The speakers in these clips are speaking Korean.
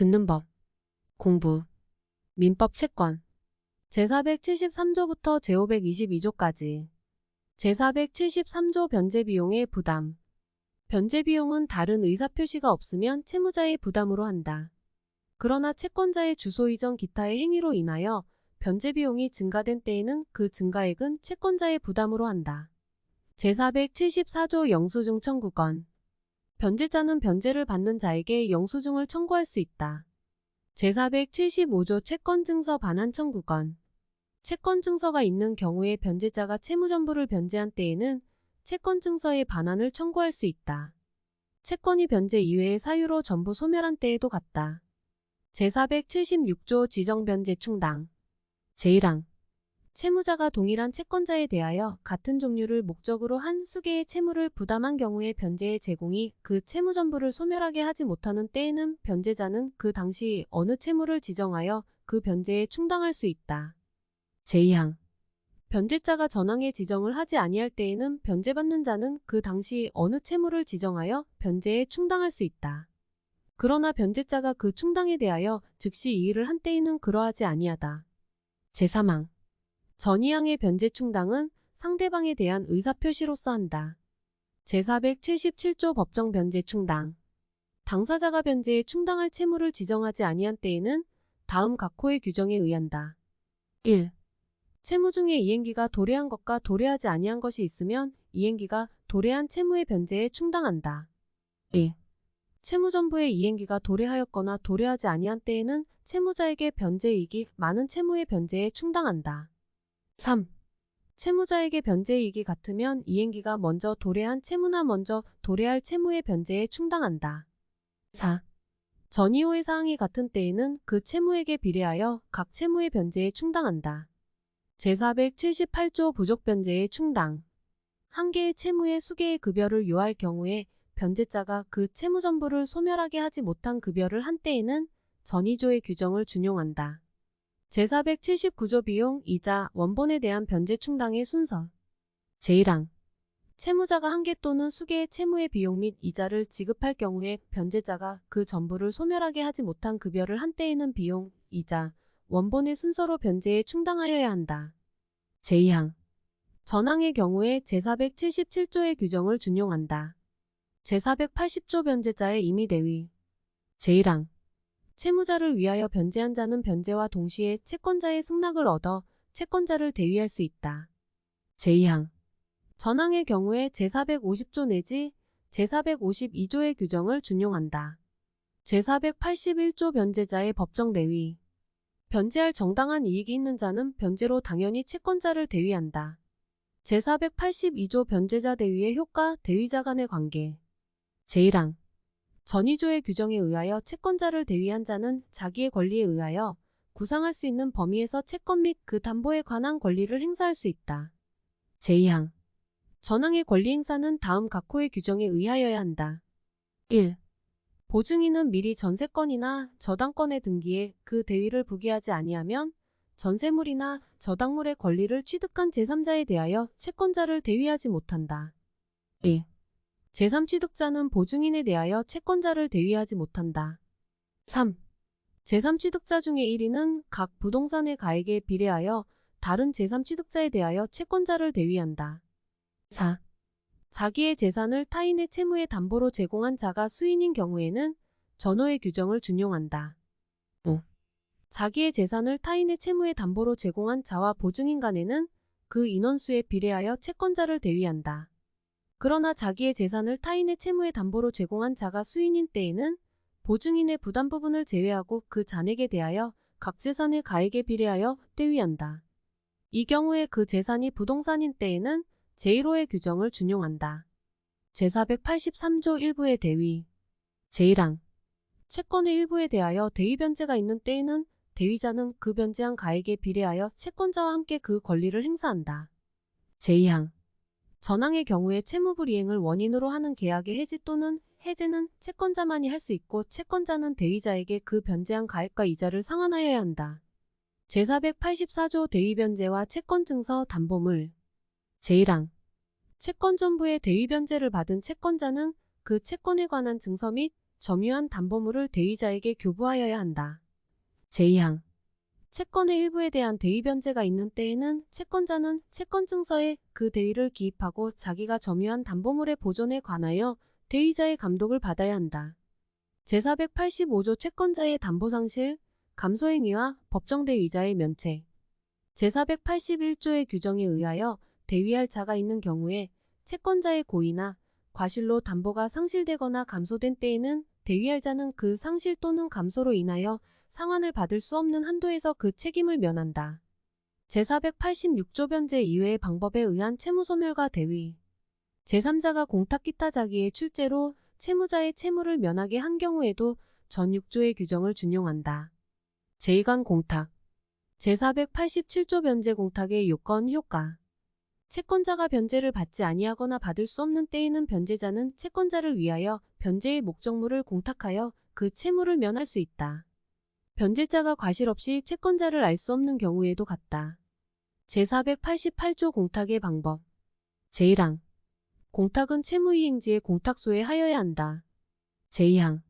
듣는 법, 공부, 민법 채권, 제473조부터 제522조까지. 제473조 변제비용의 부담. 변제비용은 다른 의사표시가 없으면 채무자의 부담으로 한다. 그러나 채권자의 주소 이전 기타의 행위로 인하여 변제비용이 증가된 때에는 그 증가액은 채권자의 부담으로 한다. 제474조 영수증 청구권. 변제자는 변제를 받는 자에게 영수증을 청구할 수 있다. 제475조 채권증서 반환 청구권. 채권증서가 있는 경우에 변제자가 채무전부를 변제한 때에는 채권증서의 반환을 청구할 수 있다. 채권이 변제 이외의 사유로 전부 소멸한 때에도 같다. 제476조 지정변제 충당. 제1항. 채무자가 동일한 채권자에 대하여 같은 종류를 목적으로 한 수개의 채무를 부담한 경우에 변제의 제공이 그 채무 전부를 소멸하게 하지 못하는 때에는 변제자는 그 당시 어느 채무를 지정하여 그 변제에 충당할 수 있다. 제2항. 변제자가 전항에 지정을 하지 아니할 때에는 변제받는 자는 그 당시 어느 채무를 지정하여 변제에 충당할 수 있다. 그러나 변제자가 그 충당에 대하여 즉시 이의를 한 때에는 그러하지 아니하다. 제3항. 전이항의 변제 충당은 상대방에 대한 의사표시로서 한다. 제477조 법정 변제 충당. 당사자가 변제에 충당할 채무를 지정하지 아니한 때에는 다음 각호의 규정에 의한다. 1. 채무 중에 이행기가 도래한 것과 도래하지 아니한 것이 있으면 이행기가 도래한 채무의 변제에 충당한다. 2. 채무 전부의 이행기가 도래하였거나 도래하지 아니한 때에는 채무자에게 변제이익이 많은 채무의 변제에 충당한다. 3. 채무자에게 변제이익이 같으면 이행기가 먼저 도래한 채무나 먼저 도래할 채무의 변제에 충당한다. 4. 전이호의 사항이 같은 때에는 그 채무에게 비례하여 각 채무의 변제에 충당한다. 제478조 부족변제의 충당. 한 개의 채무의 수개의 급여를 요할 경우에 변제자가 그 채무 전부를 소멸하게 하지 못한 급여를 한 때에는 전이조의 규정을 준용한다. 제479조 비용, 이자, 원본에 대한 변제 충당의 순서. 제1항. 채무자가 한 개 또는 수개의 채무의 비용 및 이자를 지급할 경우에 변제자가 그 전부를 소멸하게 하지 못한 급여를 한 때에는 비용, 이자, 원본의 순서로 변제에 충당하여야 한다. 제2항. 전항의 경우에 제477조의 규정을 준용한다. 제480조 변제자의 임의대위. 제1항. 채무자를 위하여 변제한 자는 변제와 동시에 채권자의 승낙을 얻어 채권자를 대위할 수 있다. 제2항. 전항의 경우에 제450조 내지 제452조의 규정을 준용한다. 제481조 변제자의 법정 대위. 변제할 정당한 이익이 있는 자는 변제로 당연히 채권자를 대위한다. 제482조 변제자 대위의 효과, 대위자 간의 관계. 제1항. 전이조의 규정에 의하여 채권자를 대위한 자는 자기의 권리에 의하여 구상할 수 있는 범위에서 채권 및 그 담보에 관한 권리를 행사할 수 있다. 제2항. 전항의 권리 행사는 다음 각호의 규정에 의하여야 한다. 1. 보증인은 미리 전세권이나 저당권의 등기에 그 대위를 부기하지 아니하면 전세물이나 저당물의 권리를 취득한 제3자에 대하여 채권자를 대위하지 못한다. 2. 제3취득자는 보증인에 대하여 채권자를 대위하지 못한다. 3. 제3취득자 중의 1인은 각 부동산의 가액에 비례하여 다른 제3취득자에 대하여 채권자를 대위한다. 4. 자기의 재산을 타인의 채무의 담보로 제공한 자가 수인인 경우에는 전호의 규정을 준용한다. 5. 자기의 재산을 타인의 채무의 담보로 제공한 자와 보증인 간에는 그 인원수에 비례하여 채권자를 대위한다. 그러나 자기의 재산을 타인의 채무의 담보로 제공한 자가 수인인 때에는 보증인의 부담 부분을 제외하고 그 잔액에 대하여 각 재산의 가액에 비례하여 대위한다. 이 경우에 그 재산이 부동산인 때에는 제1호의 규정을 준용한다. 제483조 일부의 대위. 제1항. 채권의 일부에 대하여 대위 변제가 있는 때에는 대위자는 그 변제한 가액에 비례하여 채권자와 함께 그 권리를 행사한다. 제2항. 전항의 경우에 채무불이행을 원인으로 하는 계약의 해지 또는 해제는 채권자만이 할 수 있고 채권자는 대위자에게 그 변제한 가액과 이자를 상환하여야 한다. 제484조 대위변제와 채권증서 담보물. 제1항. 채권 전부의 대위 변제를 받은 채권자는 그 채권에 관한 증서 및 점유한 담보물을 대위자에게 교부하여야 한다. 제2항 채권의 일부에 대한 대위 변제가 있는 때에는 채권자는 채권증서에 그 대위를 기입하고 자기가 점유한 담보물의 보존에 관하여 대위자의 감독을 받아야 한다. 제485조 채권자의 담보상실, 감소행위와 법정대위자의 면책. 제481조의 규정에 의하여 대위할 자가 있는 경우에 채권자의 고의나 과실로 담보가 상실되거나 감소된 때에는 대위할 자는 그 상실 또는 감소로 인하여 상환을 받을 수 없는 한도에서 그 책임을 면한다. 제486조 변제 이외의 방법에 의한 채무소멸과 대위. 제3자가 공탁 기타 자기의 출제로 채무자의 채무를 면하게 한 경우에도 전 6조의 규정을 준용한다. 제2관 공탁. 제487조 변제 공탁의 요건 효과. 채권자가 변제를 받지 아니하거나 받을 수 없는 때에는 변제자는 채권자를 위하여 변제의 목적물을 공탁하여 그 채무를 면할 수 있다. 변제자가 과실 없이 채권자를 알 수 없는 경우에도 같다. 제488조 공탁의 방법. 제1항 공탁은 채무이행지의 공탁소에 하여야 한다. 제2항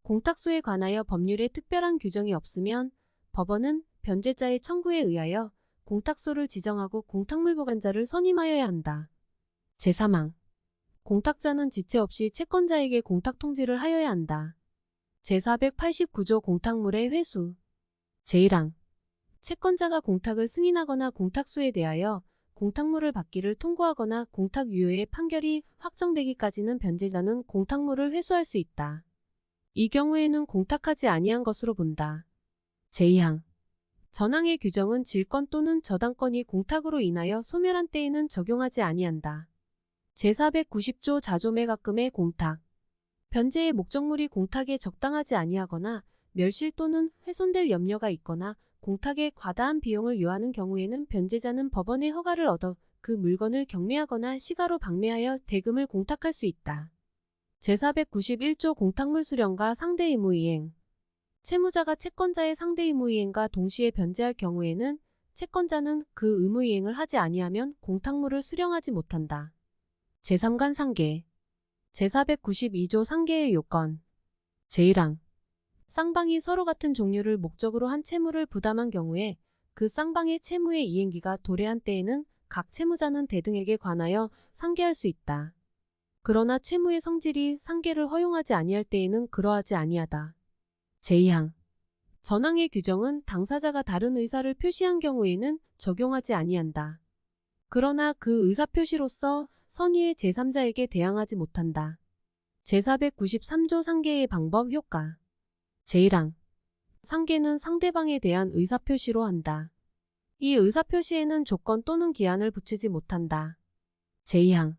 공탁소에 관하여 법률에 특별한 규정이 없으면 법원은 변제자의 청구에 의하여 공탁소를 지정하고 공탁물 보관자를 선임하여야 한다. 제3항 공탁자는 지체 없이 채권자에게 공탁 통지를 하여야 한다. 제489조 공탁물의 회수. 제1항 채권자가 공탁을 승인하거나 공탁수에 대하여 공탁물을 받기를 통고하거나 공탁 유효의 판결이 확정되기까지는 변제자는 공탁물을 회수할 수 있다. 이 경우에는 공탁하지 아니한 것으로 본다. 제2항 전항의 규정은 질권 또는 저당권이 공탁으로 인하여 소멸한 때에는 적용하지 아니한다. 제490조 자조매 가끔의 공탁. 변제의 목적물이 공탁에 적당하지 아니하거나 멸실 또는 훼손될 염려가 있거나 공탁에 과다한 비용을 요하는 경우에는 변제자는 법원의 허가를 얻어 그 물건을 경매하거나 시가로 방매하여 대금을 공탁할 수 있다. 제491조 공탁물 수령과 상대 의무 이행. 채무자가 채권자의 상대 의무 이행과 동시에 변제할 경우에는 채권자는 그 의무 이행을 하지 아니하면 공탁물을 수령하지 못한다. 제3관 상계. 제492조 상계의 요건. 제1항 쌍방이 서로 같은 종류를 목적으로 한 채무를 부담한 경우에 그 쌍방의 채무의 이행기가 도래한 때에는 각 채무자는 대등에게 관하여 상계할 수 있다. 그러나 채무의 성질이 상계를 허용하지 아니할 때에는 그러하지 아니하다. 제2항 전항의 규정은 당사자가 다른 의사를 표시한 경우에는 적용하지 아니한다. 그러나 그 의사표시로서 선의의 제3자에게 대항하지 못한다. 제493조 상계의 방법 효과. 제1항 상계는 상대방에 대한 의사표시로 한다. 이 의사표시에는 조건 또는 기한을 붙이지 못한다. 제2항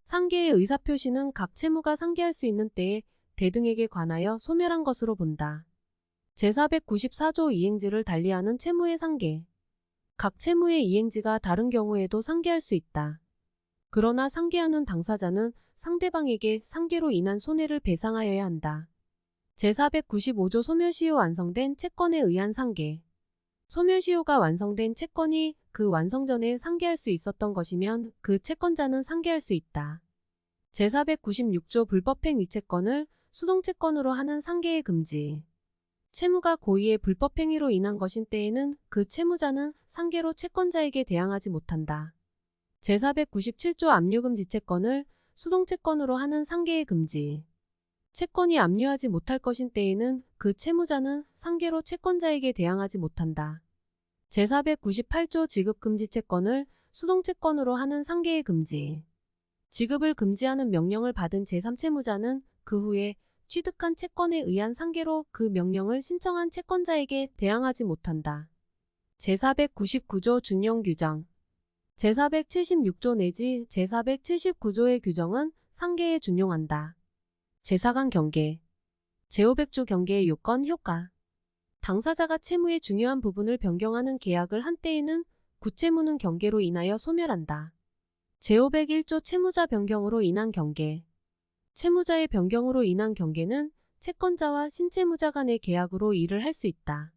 상계의 의사표시는 각 채무가 상계할 수 있는 때에 대등에게 관하여 소멸한 것으로 본다. 제494조 이행지를 달리하는 채무의 상계. 각 채무의 이행지가 다른 경우에도 상계할 수 있다. 그러나 상계하는 당사자는 상대방에게 상계로 인한 손해를 배상하여야 한다. 제495조 소멸시효 완성된 채권에 의한 상계. 소멸시효가 완성된 채권이 그 완성 전에 상계할 수 있었던 것이면 그 채권자는 상계할 수 있다. 제496조 불법행 위채권을 수동채권으로 하는 상계의 금지. 채무가 고의의 불법행위로 인한 것인 때에는 그 채무자는 상계로 채권자에게 대항하지 못한다. 제497조 압류금지 채권을 수동채권으로 하는 상계의 금지. 채권이 압류하지 못할 것인 때에는 그 채무자는 상계로 채권자에게 대항하지 못한다. 제498조 지급금지 채권을 수동채권으로 하는 상계의 금지. 지급을 금지하는 명령을 받은 제3채무자는 그 후에 취득한 채권에 의한 상계로 그 명령을 신청한 채권자에게 대항하지 못한다. 제499조 준용규정. 제476조 내지 제479조의 규정은 상계에 준용한다. 제4관 경계. 제500조 경계의 요건 효과. 당사자가 채무의 중요한 부분을 변경하는 계약을 한 때에는 구채무는 경계로 인하여 소멸한다. 제501조 채무자 변경으로 인한 경계. 채무자의 변경으로 인한 경계는 채권자와 신채무자 간의 계약으로 일을 할 수 있다.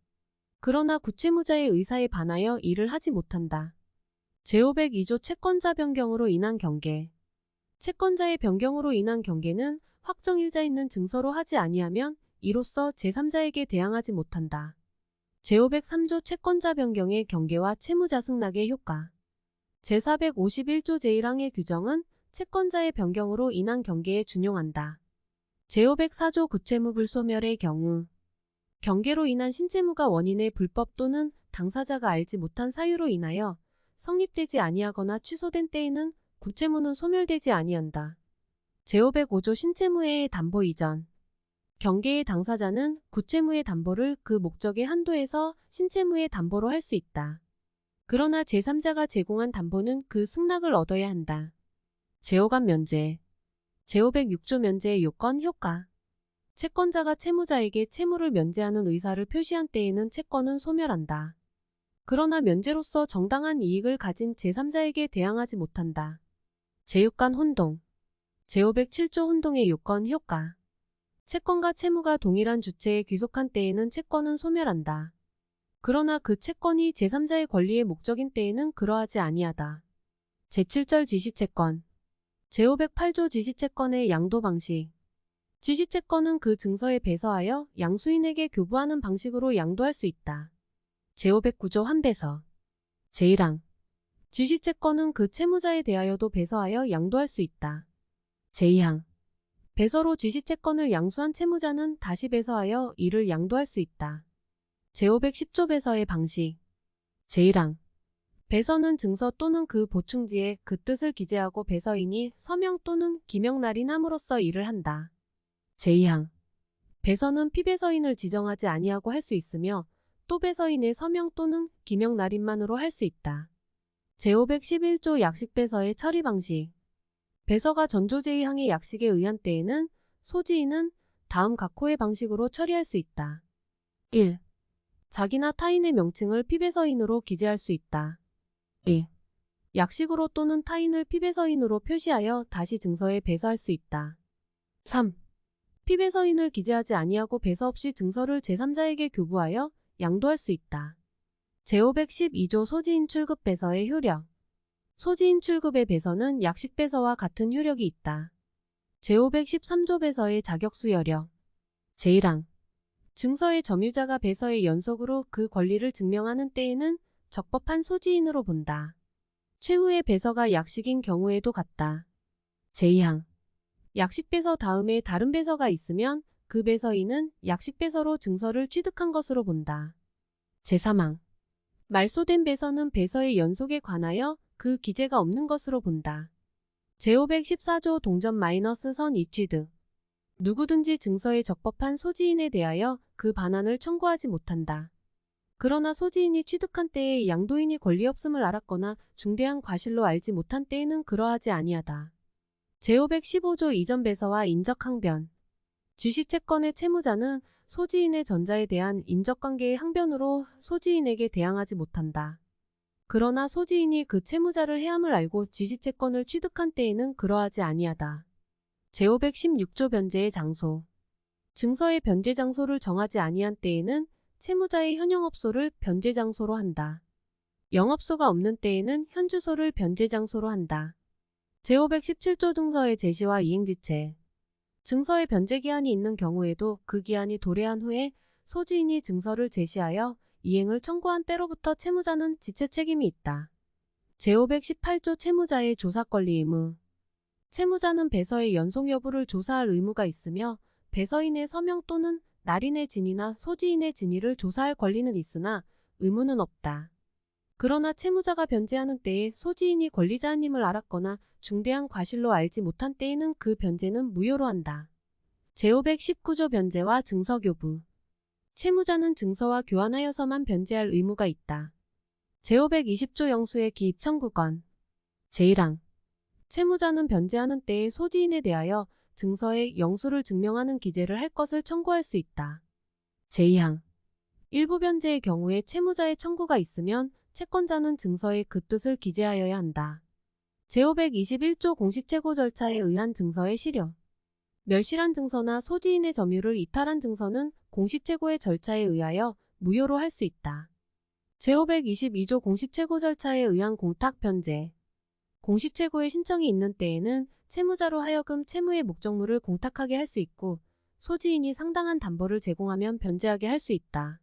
그러나 구채무자의 의사에 반하여 일을 하지 못한다. 제502조 채권자 변경으로 인한 경계. 채권자의 변경으로 인한 경계는 확정일자 있는 증서로 하지 아니하면 이로써 제3자에게 대항하지 못한다. 제503조 채권자 변경의 경계와 채무자 승낙의 효과. 제451조 제1항의 규정은 채권자의 변경으로 인한 경계에 준용한다. 제504조 구채무 불소멸의 경우 경계로 인한 신채무가 원인의 불법 또는 당사자가 알지 못한 사유로 인하여 성립되지 아니하거나 취소된 때에는 구채무는 소멸되지 아니한다. 제505조 신채무의 담보 이전. 경계의 당사자는 구채무의 담보를 그 목적의 한도에서 신채무의 담보로 할 수 있다. 그러나 제3자가 제공한 담보는 그 승낙을 얻어야 한다. 제5감 면제. 제506조 면제의 요건 효과. 채권자가 채무자에게 채무를 면제하는 의사를 표시한 때에는 채권은 소멸한다. 그러나 면제로서 정당한 이익을 가진 제3자에게 대항하지 못한다. 제6간 혼동. 제507조 혼동의 요건 효과. 채권과 채무가 동일한 주체에 귀속한 때에는 채권은 소멸한다. 그러나 그 채권이 제3자의 권리의 목적인 때에는 그러하지 아니하다. 제7절 지시채권. 제508조 지시채권의 양도 방식. 지시채권은 그 증서에 배서하여 양수인에게 교부하는 방식으로 양도할 수 있다. 제509조 환배서. 제1항. 지시채권은 그 채무자에 대하여도 배서하여 양도할 수 있다. 제2항. 배서로 지시채권을 양수한 채무자는 다시 배서하여 이를 양도할 수 있다. 제510조 배서의 방식. 제1항. 배서는 증서 또는 그 보충지에 그 뜻을 기재하고 배서인이 서명 또는 기명 날인함으로써 일을 한다. 제2항. 배서는 피배서인을 지정하지 아니하고 할 수 있으며 또 배서인의 서명 또는 기명 날인만으로 할 수 있다. 제511조 약식배서의 처리 방식. 배서가 전조 제2항의 약식에 의한 때에는 소지인은 다음 각호의 방식으로 처리할 수 있다. 1. 자기나 타인의 명칭을 피배서인으로 기재할 수 있다. 2. 약식으로 또는 타인을 피배서인으로 표시하여 다시 증서에 배서할 수 있다. 3. 피배서인을 기재하지 아니하고 배서 없이 증서를 제3자에게 교부하여 양도할 수 있다. 제512조 소지인 출급 배서의 효력. 소지인 출급의 배서는 약식 배서와 같은 효력이 있다. 제513조 배서의 자격수 여력. 제1항. 증서의 점유자가 배서의 연속으로 그 권리를 증명하는 때에는 적법한 소지인으로 본다. 최후의 배서가 약식인 경우에도 같다. 제2항. 약식 배서 다음에 다른 배서가 있으면 그 배서인은 약식 배서로 증서를 취득한 것으로 본다. 제3항. 말소된 배서는 배서의 연속에 관하여 그 기재가 없는 것으로 본다. 제514조 동전 선 이취득. 누구든지 증서에 적법한 소지인에 대하여 그 반환을 청구하지 못한다. 그러나 소지인이 취득한 때에 양도인이 권리 없음을 알았거나 중대한 과실로 알지 못한 때에는 그러하지 아니하다. 제515조 이전 배서와 인적 항변. 지시채권의 채무자는 소지인의 전자에 대한 인적관계의 항변으로 소지인에게 대항하지 못한다. 그러나 소지인이 그 채무자를 해함을 알고 지시채권을 취득한 때에는 그러하지 아니하다. 제516조 변제의 장소. 증서의 변제 장소를 정하지 아니한 때에는 채무자의 현영업소를 변제 장소로 한다. 영업소가 없는 때에는 현주소를 변제 장소로 한다. 제517조 증서의 제시와 이행지체. 증서의 변제 기한이 있는 경우에도 그 기한이 도래한 후에 소지인이 증서를 제시하여 이행을 청구한 때로부터 채무자는 지체 책임이 있다. 제518조 채무자의 조사권리 의무. 채무자는 배서의 연속 여부를 조사할 의무가 있으며 배서인의 서명 또는 날인의 진위나 소지인의 진위를 조사할 권리는 있으나 의무는 없다. 그러나 채무자가 변제하는 때에 소지인이 권리자님을 알았거나 중대한 과실로 알지 못한 때에는 그 변제는 무효로 한다. 제519조 변제와 증서 교부. 채무자는 증서와 교환하여서만 변제할 의무가 있다. 제520조 영수의 기입 청구권. 제1항. 채무자는 변제하는 때에 소지인에 대하여 증서에 영수를 증명하는 기재를 할 것을 청구할 수 있다. 제2항. 일부 변제의 경우에 채무자의 청구가 있으면 채권자는 증서에 그 뜻을 기재하여야 한다. 제521조 공식최고 절차에 의한 증서의 실효. 멸실한 증서나 소지인의 점유를 이탈한 증서는 공식최고의 절차에 의하여 무효로 할 수 있다. 제522조 공식최고 절차에 의한 공탁 변제. 공시 최고의 신청이 있는 때에는 채무자로 하여금 채무의 목적물을 공탁하게 할 수 있고 소지인이 상당한 담보를 제공하면 변제하게 할 수 있다.